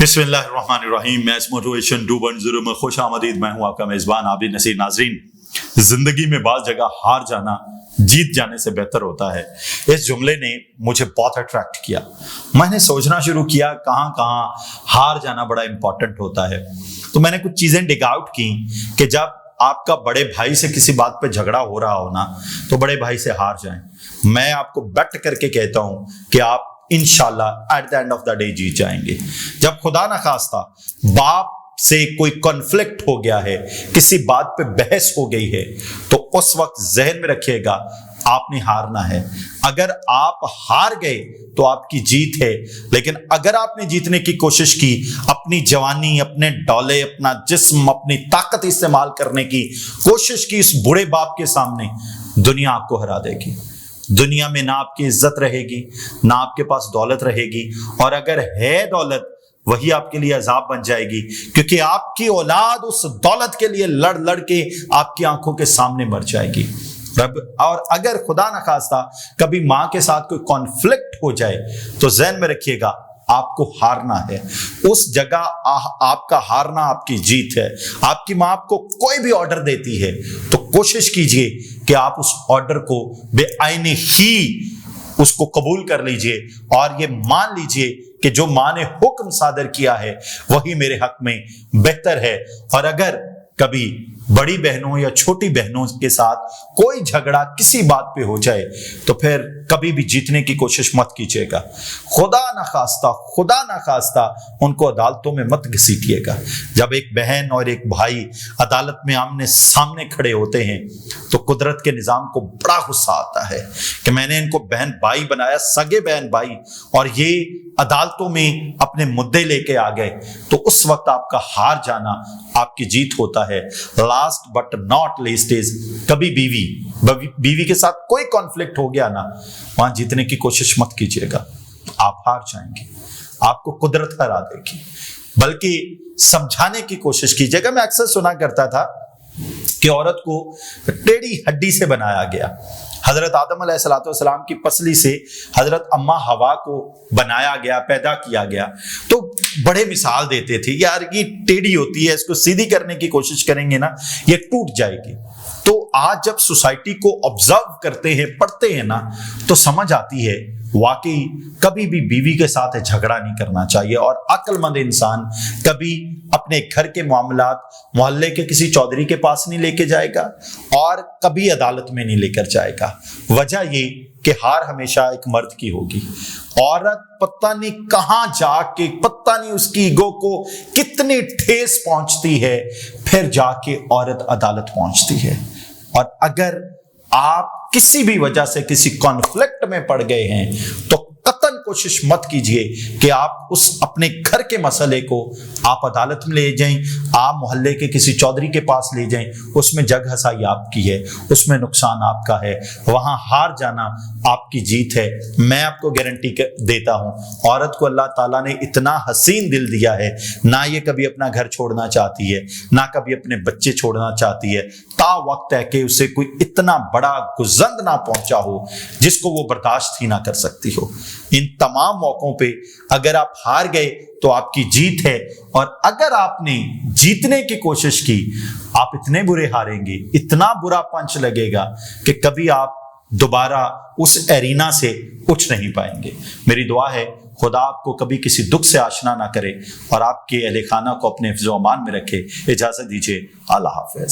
बिस्मिल्लाहिर्रहमानिर्रहीम। Match motivation 2.0 में खुश आमदीद। मैं हूं आपका मेजबान आबिद नसीर। नाजरीन, जिंदगी में बाज जगह हार जाना जीत जाने से बेहतर होता है। इस जुमले ने मुझे बहुत अट्रैक्ट किया। मैंने सोचना शुरू किया कहां कहां हार जाना बड़ा इंपॉर्टेंट होता है। तो मैंने कुछ चीजें डिग आउट की कि जब आपका बड़े भाई से किसी बात पे झगड़ा हो रहा हो ना, तो बड़े भाई से हार जाएं। मैं आपको बेट करके कहता हूं कि आप इंशाल्लाह at the end of the day जीत जाएंगे। जब खुदा ना खास्ता बाप से कोई कॉन्फ्लिक्ट हो गया है, किसी बात पे बहस हो गई है, तो उस वक्त जहन में रखिएगा आपने हारना है। अगर आप हार गए तो आपकी जीत है, लेकिन अगर आपने जीतने की कोशिश की, अपनी जवानी, अपने डौले, अपना जिस्म, अपनी ताकत इस्तेमाल करने की कोशिश की इस बुरे बाप के सामने, दुनिया आपको हरा देगी। दुनिया में ना आपकी इज्जत रहेगी, ना आपके पास दौलत रहेगी, और अगर है दौलत वही आपके लिए अजाब बन जाएगी, क्योंकि आपकी औलाद उस दौलत के लिए लड़ लड़ के आपकी आंखों के सामने मर जाएगी। और अगर खुदा न खास्ता कभी मां के साथ कोई कॉन्फ्लिक्ट हो जाए, तो ज़हन में रखिएगा आपको हारना है। उस जगह आपका हारना आपकी जीत है। आपकी मां आपको कोई भी ऑर्डर देती है तो कोशिश कीजिए कि आप उस ऑर्डर को बेआईनी ही उसको कबूल कर लीजिए, और ये मान लीजिए कि जो मां ने हुक्म सादर किया है वही मेरे हक में बेहतर है। और अगर कभी बड़ी बहनों या छोटी बहनों के साथ कोई झगड़ा किसी बात पे हो जाए, तो फिर कभी भी जीतने की कोशिश मत कीजिएगा। खुदा ना खास्ता उनको अदालतों में मत घसीटिएगा। जब एक बहन और एक भाई अदालत में आमने सामने खड़े होते हैं, तो कुदरत के निजाम को बड़ा गुस्सा आता है कि मैंने इनको बहन भाई बनाया, सगे बहन भाई, और ये अदालतों में अपने मुद्दे लेके आ गए। तो उस वक्त आपका हार जाना आपकी जीत होता है। Last but not least is, कभी बीवी के साथ कोई कॉन्फ्लिक्ट हो गया ना, वहां जीतने की कोशिश मत कीजिएगा, आप हार जाएंगे, आपको कुदरत हरा देगी। बल्कि समझाने की कोशिश कीजिएगा। मैं अक्सर सुना करता था कि औरत को टेढ़ी हड्डी से बनाया गया। हजरत आदम अलैहिस्सलाम की पसली से हजरत अम्मा हवा को बनाया गया, पैदा किया गया। तो बड़े मिसाल देते थे, यार ये टेढ़ी होती है, इसको सीधी करने की कोशिश करेंगे ना ये टूट जाएगी। तो आज जब सोसाइटी को ऑब्जर्व करते हैं, पढ़ते हैं ना, तो समझ आती है वाकई कभी भी बीवी के साथ झगड़ा नहीं करना चाहिए। और अक्लमंद इंसान कभी अपने घर के मामलात मोहल्ले के किसी चौधरी के पास नहीं लेके जाएगा, और कभी अदालत में नहीं लेकर जाएगा। वजह ये कि हार हमेशा एक मर्द की होगी। औरत पता नहीं कहां जाके, पता नहीं उसकी ईगो को कितनी ठेस पहुंचती है, फिर जाके औरत अदालत पहुंचती है। और अगर आप किसी भी वजह से किसी कॉन्फ्लिक्ट में पड़ गए हैं, तो कतन कोशिश मत कीजिए कि आप उस अपने घर के मसले को आप अदालत में ले जाएं, आप मोहल्ले के किसी चौधरी के पास ले जाएं। उसमें जग हसाई आपकी है, उसमें नुकसान आपका है, वहां हार जाना आपकी जीत है। मैं आपको गारंटी देता हूं, औरत को अल्लाह ताला ने इतना हसीन दिल दिया है, ना ये कभी अपना घर छोड़ना चाहती है, ना कभी अपने बच्चे छोड़ना चाहती है, ता वक्त है कि उसे कोई इतना बड़ा गुजंद ना पहुंचा हो जिसको वो बर्दाश्त ही ना कर सकती हो। इन तमाम मौकों पे अगर आप हार गए तो आपकी जीत है, और अगर आपने जीतने की कोशिश की, आप इतने बुरे हारेंगे, इतना बुरा पंच लगेगा कि कभी आप दोबारा उस एरिना से उठ नहीं पाएंगे। मेरी दुआ है खुदा आपको कभी किसी दुख से आशना ना करे और आपके अहले खाना को अपने हिफ्ज़-ओ-अमान में रखे। इजाजत दीजिए, अल्लाह हाफ़िज़।